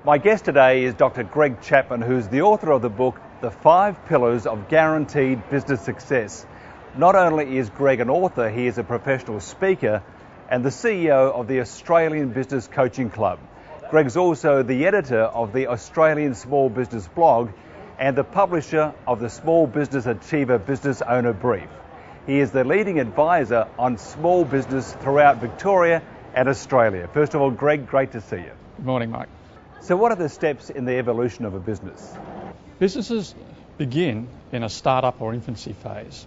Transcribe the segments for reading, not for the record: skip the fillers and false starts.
My guest today is Dr. Greg Chapman, who's the author of the book, The 5 Pillars of Guaranteed Business Success. Not only is Greg an author, he is a professional speaker and the CEO of the Australian Business Coaching Club. Greg's also the editor of the Australian Small Business blog and the publisher of the Small Business Achiever Business Owner Brief. He is the leading advisor on small business throughout Victoria and Australia. First of all, Greg, great to see you. Good morning, Mike. So what are the steps in the evolution of a business? Businesses begin in a startup or infancy phase.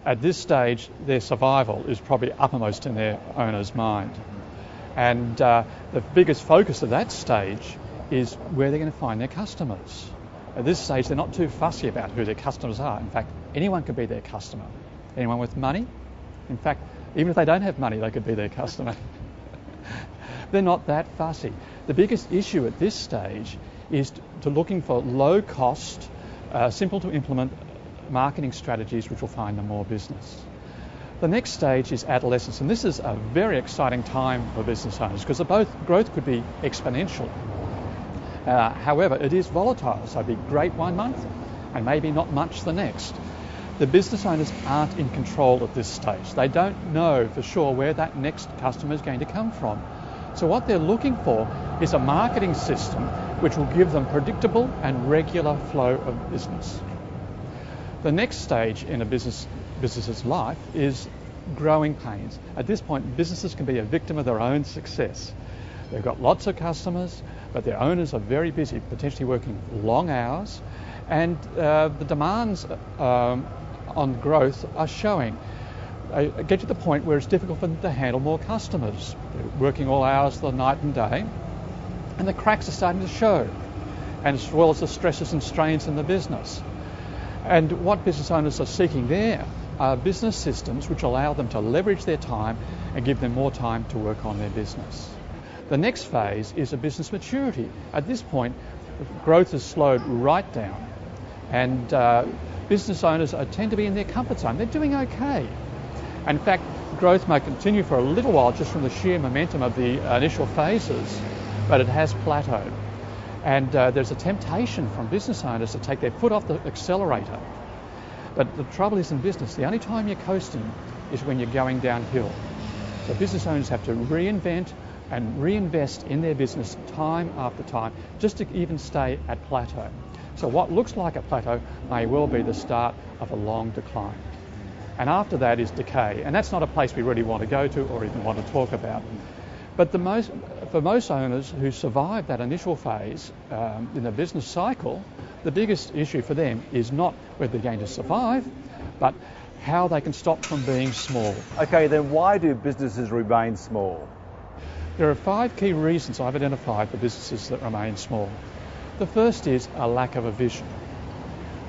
At this stage, their survival is probably uppermost in their owner's mind. And the biggest focus of that stage is where they're going to find their customers. At this stage, they're not too fussy about who their customers are. In fact, anyone could be their customer. Anyone with money? In fact, even if they don't have money, they could be their customer. They're not that fussy. The biggest issue at this stage is to looking for low-cost, simple to implement marketing strategies which will find them more business. The next stage is adolescence, and this is a very exciting time for business owners because both growth could be exponential. However, it is volatile, so it'd be great one month and maybe not much the next. The business owners aren't in control at this stage. They don't know for sure where that next customer is going to come from. So what they're looking for is a marketing system which will give them predictable and regular flow of business. The next stage in a business's life is growing pains. At this point, businesses can be a victim of their own success. They've got lots of customers, but their owners are very busy, potentially working long hours, and the demands on growth are showing. They get to the point where it's difficult for them to handle more customers. They're working all hours of the night and day, and the cracks are starting to show, and as well as the stresses and strains in the business. And what business owners are seeking there are business systems which allow them to leverage their time and give them more time to work on their business. The next phase is a business maturity. At this point, growth has slowed right down, and business owners tend to be in their comfort zone. They're doing okay. In fact, growth may continue for a little while just from the sheer momentum of the initial phases, but it has plateaued. And there's a temptation from business owners to take their foot off the accelerator. But the trouble is in business, the only time you're coasting is when you're going downhill. So business owners have to reinvent and reinvest in their business time after time just to even stay at plateau. So what looks like a plateau may well be the start of a long decline. And after that is decay. And that's not a place we really want to go to or even want to talk about. But for most owners who survive that initial phase in the business cycle, the biggest issue for them is not whether they're going to survive, but how they can stop from being small. Okay, then why do businesses remain small? There are 5 key reasons I've identified for businesses that remain small. The first is a lack of a vision.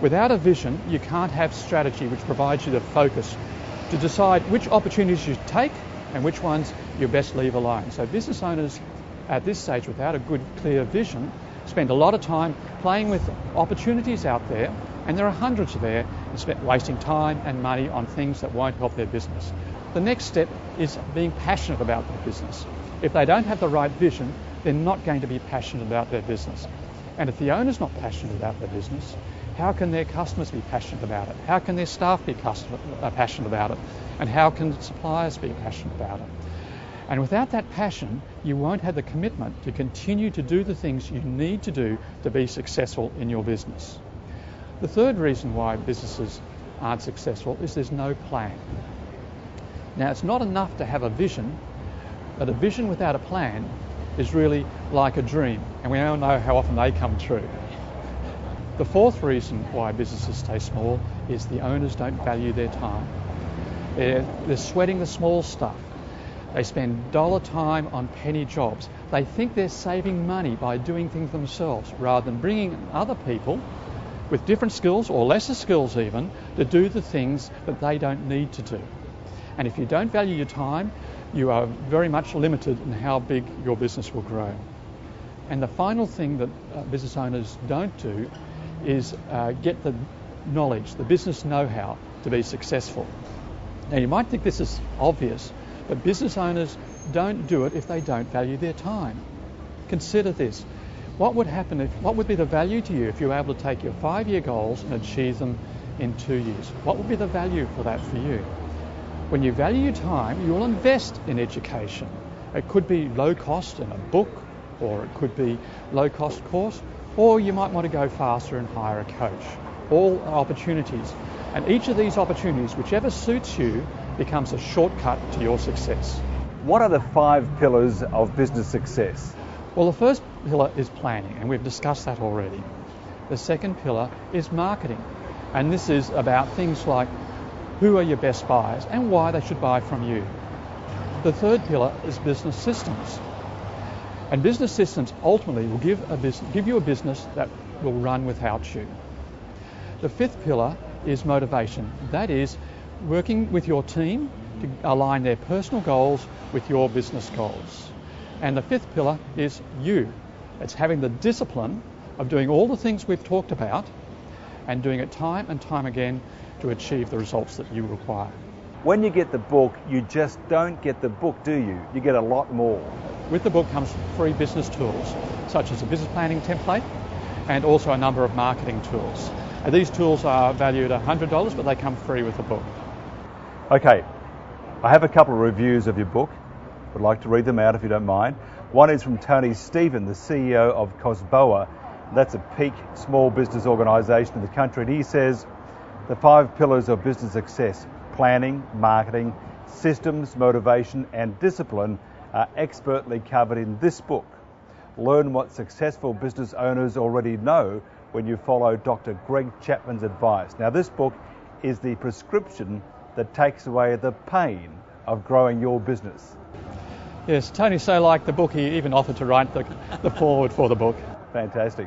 Without a vision, you can't have strategy which provides you the focus to decide which opportunities you take and which ones you best leave alone. So business owners at this stage without a good, clear vision spend a lot of time playing with opportunities out there, and there are hundreds there, and wasting time and money on things that won't help their business. The next step is being passionate about their business. If they don't have the right vision, they're not going to be passionate about their business. And if the owner's not passionate about their business, how can their customers be passionate about it? How can their staff be passionate about it? And how can suppliers be passionate about it? And without that passion, you won't have the commitment to continue to do the things you need to do to be successful in your business. The third reason why businesses aren't successful is there's no plan. Now, it's not enough to have a vision, but a vision without a plan is really like a dream, and we all know how often they come true. The fourth reason why businesses stay small is the owners don't value their time. They're sweating the small stuff. They spend dollar time on penny jobs. They think they're saving money by doing things themselves rather than bringing other people with different skills or lesser skills even to do the things that they don't need to do. And if you don't value your time, you are very much limited in how big your business will grow. And the final thing that business owners don't do is get the knowledge, the business know-how to be successful. Now you might think this is obvious, but business owners don't do it if they don't value their time. Consider this. what would be the value to you if you were able to take your 5-year goals and achieve them in 2 years? What would be the value for that for you? When you value your time, you will invest in education. It could be low cost in a book, or it could be low cost course, or you might want to go faster and hire a coach. All are opportunities. And each of these opportunities, whichever suits you, becomes a shortcut to your success. What are the 5 pillars of business success? Well, the first pillar is planning, and we've discussed that already. The second pillar is marketing, and this is about things like who are your best buyers and why they should buy from you. The third pillar is business systems, and business systems ultimately will give you a business that will run without you. The fifth pillar is motivation. That is working with your team to align their personal goals with your business goals. And the fifth pillar is you. It's having the discipline of doing all the things we've talked about and doing it time and time again to achieve the results that you require. When you get the book, you just don't get the book, do you? You get a lot more. With the book comes free business tools, such as a business planning template and also a number of marketing tools. And these tools are valued at $100, but they come free with the book. Okay, I have a couple of reviews of your book. Would like to read them out if you don't mind. One is from Tony Stephen, the CEO of Cosboa. That's a peak small business organisation in the country. And he says, the 5 pillars of business success, planning, marketing, systems, motivation and discipline are expertly covered in this book. Learn what successful business owners already know when you follow Dr. Greg Chapman's advice. Now, this book is the prescription that takes away the pain of growing your business. Yes, Tony so liked the book he even offered to write the foreword for the book. Fantastic.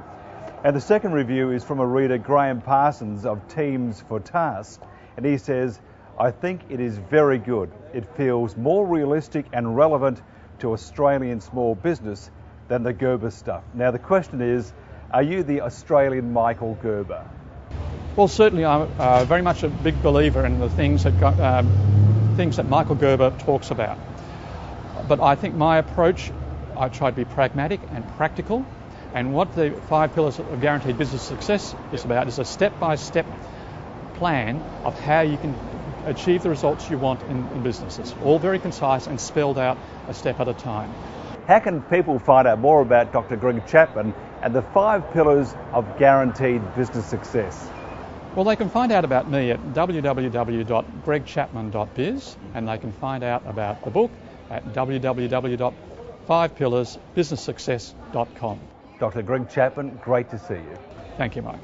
And the second review is from a reader, Graham Parsons of Teams for Tasks, and he says, I think it is very good. It feels more realistic and relevant to Australian small business than the Gerber stuff. Now the question is, are you the Australian Michael Gerber? Well, certainly I'm very much a big believer in the things that Michael Gerber talks about. But I think my approach, I try to be pragmatic and practical. And what the 5 pillars of guaranteed business success is about is a step-by-step plan of how you can achieve the results you want in businesses. All very concise and spelled out a step at a time. How can people find out more about Dr. Greg Chapman and the 5 pillars of guaranteed business success? Well, they can find out about me at www.gregchapman.biz, and they can find out about the book at www.5pillarsbusinesssuccess.com. Dr. Greg Chapman, great to see you. Thank you, Mike.